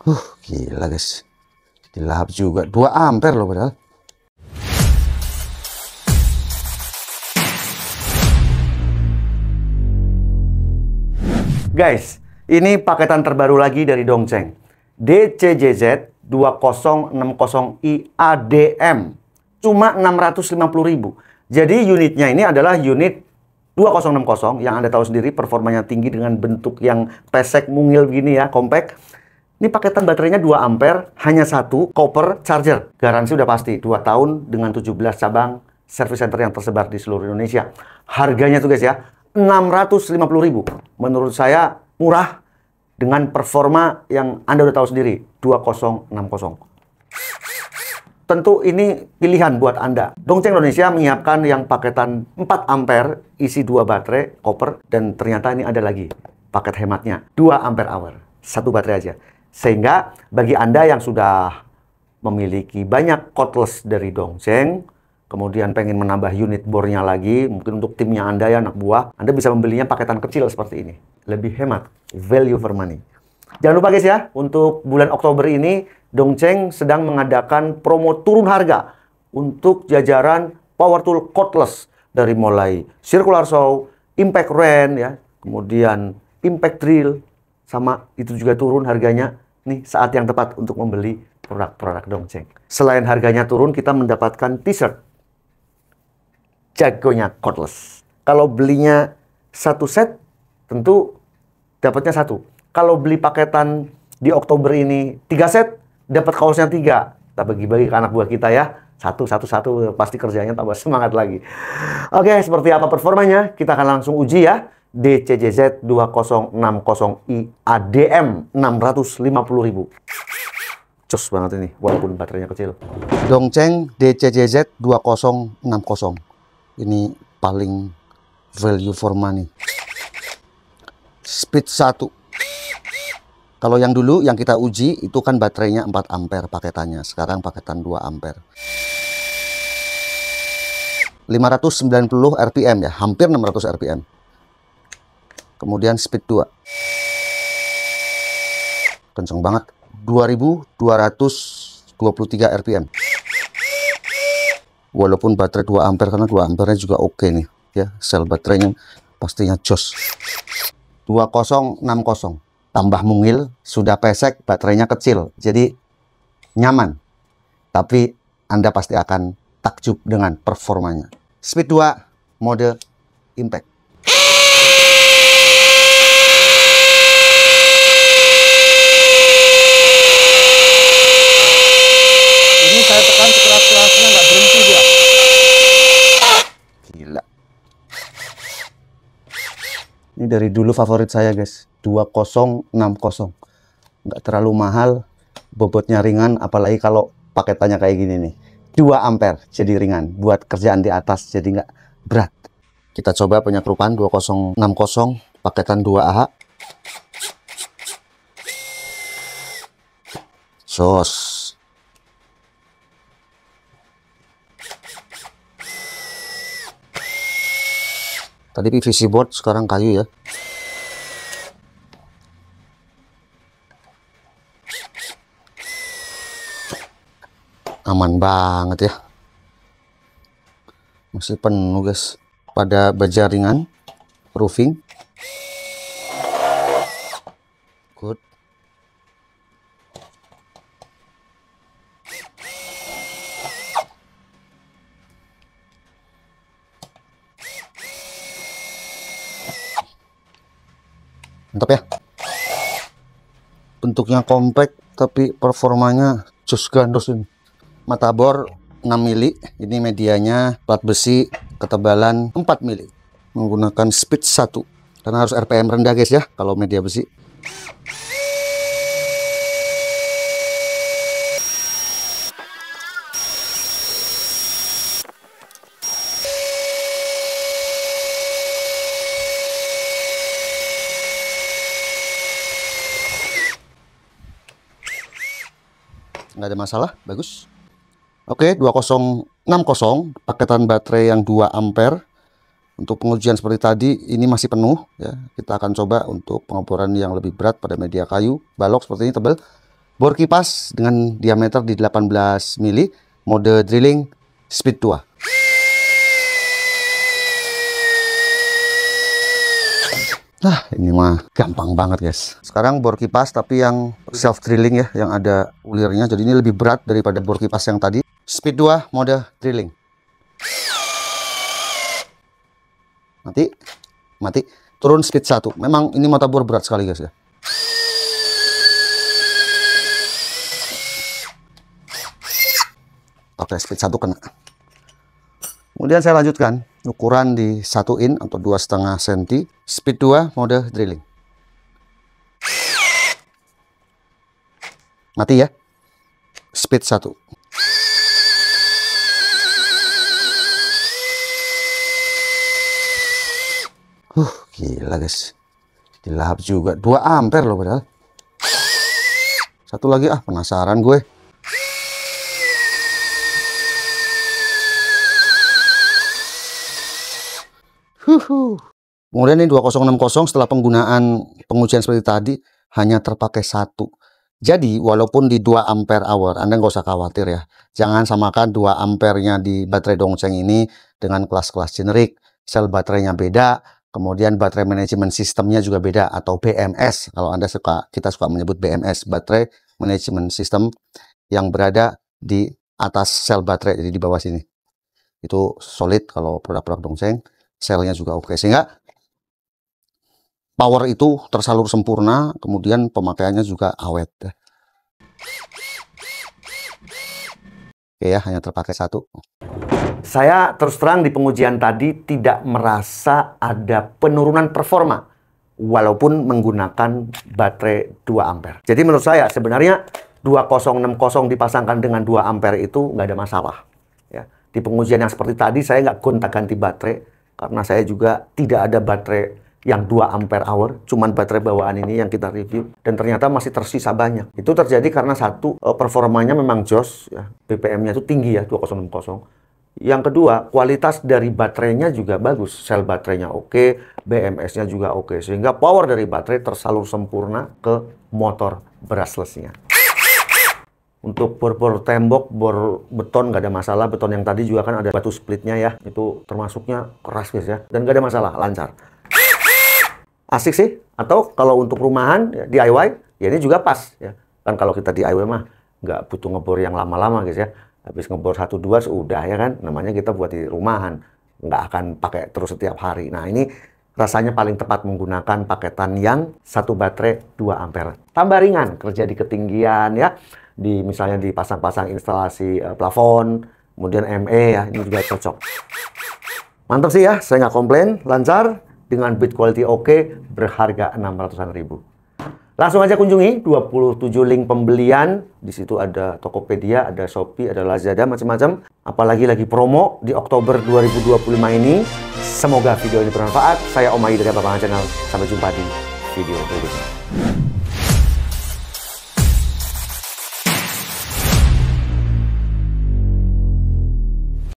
Gila guys. Dilahap juga 2 ampere loh padahal. Guys, ini paketan terbaru lagi dari Dongcheng. DCJZ 2060i ADM. Cuma 650.000. Jadi unitnya ini adalah unit 2060 yang Anda tahu sendiri performanya tinggi dengan bentuk yang pesek mungil begini ya, compact. Ini paketan baterainya 2 ampere, hanya satu copper charger. Garansi udah pasti 2 tahun dengan 17 cabang service center yang tersebar di seluruh Indonesia. Harganya tuh guys ya, 650.000. Menurut saya murah dengan performa yang Anda udah tahu sendiri, 2060. Tentu ini pilihan buat Anda. Dongcheng Indonesia menyiapkan yang paketan 4 ampere, isi 2 baterai copper, dan ternyata ini ada lagi paket hematnya 2 ampere hour, 1 baterai aja. Sehingga bagi Anda yang sudah memiliki banyak cordless dari Dongcheng, kemudian pengen menambah unit bore-nya lagi, mungkin untuk timnya Anda ya, anak buah, Anda bisa membelinya paketan kecil seperti ini. Lebih hemat, value for money. Jangan lupa guys ya, untuk bulan Oktober ini, Dongcheng sedang mengadakan promo turun harga untuk jajaran power tool cordless. Dari mulai circular saw, impact wrench ya, kemudian impact drill, sama itu juga turun harganya. Nih saat yang tepat untuk membeli produk-produk Dongcheng. Selain harganya turun, kita mendapatkan t-shirt jagonya cordless. Kalau belinya 1 set, tentu dapatnya 1. Kalau beli paketan di Oktober ini 3 set, dapat kaosnya 3. Kita bagi-bagi ke anak buah kita ya. Satu, pasti kerjanya tambah semangat lagi. Oke, seperti apa performanya? Kita akan langsung uji ya. DCJZ 2060i ADM 650.000. Cus banget ini, walaupun baterainya kecil. Dongcheng DCJZ 2060. Ini paling value for money. Speed 1. Kalau yang dulu yang kita uji itu kan baterainya 4 ampere paketannya. Sekarang paketan 2 ampere. 590 rpm ya, hampir 600 rpm. Kemudian speed 2. Kenceng banget. 2223 rpm. Walaupun baterai 2 ampere, karena 2 ampere juga oke nih ya, sel baterainya pastinya jos. 2060 tambah mungil, sudah pesek, baterainya kecil, jadi nyaman, tapi Anda pasti akan takjub dengan performanya. Speed 2 mode impact. Ini saya tekan sekeras-kerasnya, nggak berhenti dia. Gila. Ini dari dulu favorit saya guys, 2060. Nggak terlalu mahal, bobotnya ringan, apalagi kalau paketannya kayak gini nih. 2 ampere jadi ringan, buat kerjaan di atas jadi nggak berat. Kita coba penyerupaan 2060, paketan 2AH. Sos. Tadi PVC board, sekarang kayu ya. Aman banget ya. Masih penuh guys. Pada baja ringan, roofing. Good. Mantap ya. Bentuknya compact tapi performanya jos gandos ini. Mata bor 6 mili, ini medianya plat besi ketebalan 4 mili. Menggunakan speed 1 karena harus RPM rendah guys ya kalau media besi. Nggak ada masalah, bagus. Oke, 2060 paketan baterai yang 2 ampere. Untuk pengujian seperti tadi ini masih penuh ya. Kita akan coba untuk pengeboran yang lebih berat pada media kayu, balok seperti ini tebal. Bor kipas dengan diameter di 18 mili, mode drilling speed 2. Nah, ini mah gampang banget guys. Sekarang bor kipas tapi yang self drilling ya, yang ada ulirnya. Jadi ini lebih berat daripada bor kipas yang tadi. Speed 2 mode drilling. Mati. Turun speed 1. Memang ini mata bor berat sekali guys ya. Pakai speed 1 kena. Kemudian saya lanjutkan ukuran di 1 in atau 2,5 cm, speed 2 mode drilling. Mati ya. Speed 1. Gila guys. Dilahap juga 2 ampere loh padahal. Satu lagi penasaran gue. Kemudian ini 2060 setelah penggunaan pengujian seperti tadi hanya terpakai 1. Jadi walaupun di 2 ampere hour Anda nggak usah khawatir ya. Jangan samakan 2 ampernya di baterai Dongsheng ini dengan kelas-kelas generik. Sel baterainya beda, kemudian baterai manajemen sistemnya juga beda atau BMS. Kalau kita suka menyebut BMS, baterai manajemen sistem yang berada di atas sel baterai, jadi di bawah sini. Itu solid kalau produk-produk Dongsheng. Selnya juga oke, sehingga power itu tersalur sempurna, kemudian pemakaiannya juga awet. Oke ya, hanya terpakai 1. Saya terus terang di pengujian tadi tidak merasa ada penurunan performa walaupun menggunakan baterai 2 ampere. Jadi menurut saya sebenarnya 2060 dipasangkan dengan 2 ampere itu nggak ada masalah. Ya. Di pengujian yang seperti tadi saya nggak gonta-ganti baterai karena saya juga tidak ada baterai yang 2 ampere hour, cuman baterai bawaan ini yang kita review, dan ternyata masih tersisa banyak. Itu terjadi karena satu, performanya memang jos, ya, BPM-nya itu tinggi ya, 2060. Yang kedua, kualitas dari baterainya juga bagus, sel baterainya oke, BMS-nya juga oke, sehingga power dari baterai tersalur sempurna ke motor brushless-nya. Untuk bor-bor tembok, bor beton nggak ada masalah. Beton yang tadi juga kan ada batu splitnya ya. Itu termasuknya keras guys ya. Dan nggak ada masalah, lancar. Asik sih. Atau kalau untuk rumahan, ya, DIY, ya ini juga pas ya. Kan kalau kita DIY mah nggak butuh ngebor yang lama-lama guys ya. Habis ngebor 1-2 sudah ya kan. Namanya kita buat di rumahan. Nggak akan pakai terus setiap hari. Nah ini rasanya paling tepat menggunakan paketan yang 1 baterai 2 ampere. Tambah ringan, kerja di ketinggian ya. Misalnya dipasang-pasang instalasi plafon, kemudian ME ya, ini juga cocok. Mantap sih ya, saya nggak komplain, lancar, dengan build quality oke, berharga 600-an ribu. Langsung aja kunjungi 27 link pembelian, di situ ada Tokopedia, ada Shopee, ada Lazada, macam-macam. Apalagi lagi promo di Oktober 2025 ini. Semoga video ini bermanfaat. Saya Om Ai dari Bapak Channel. Sampai jumpa di video berikutnya.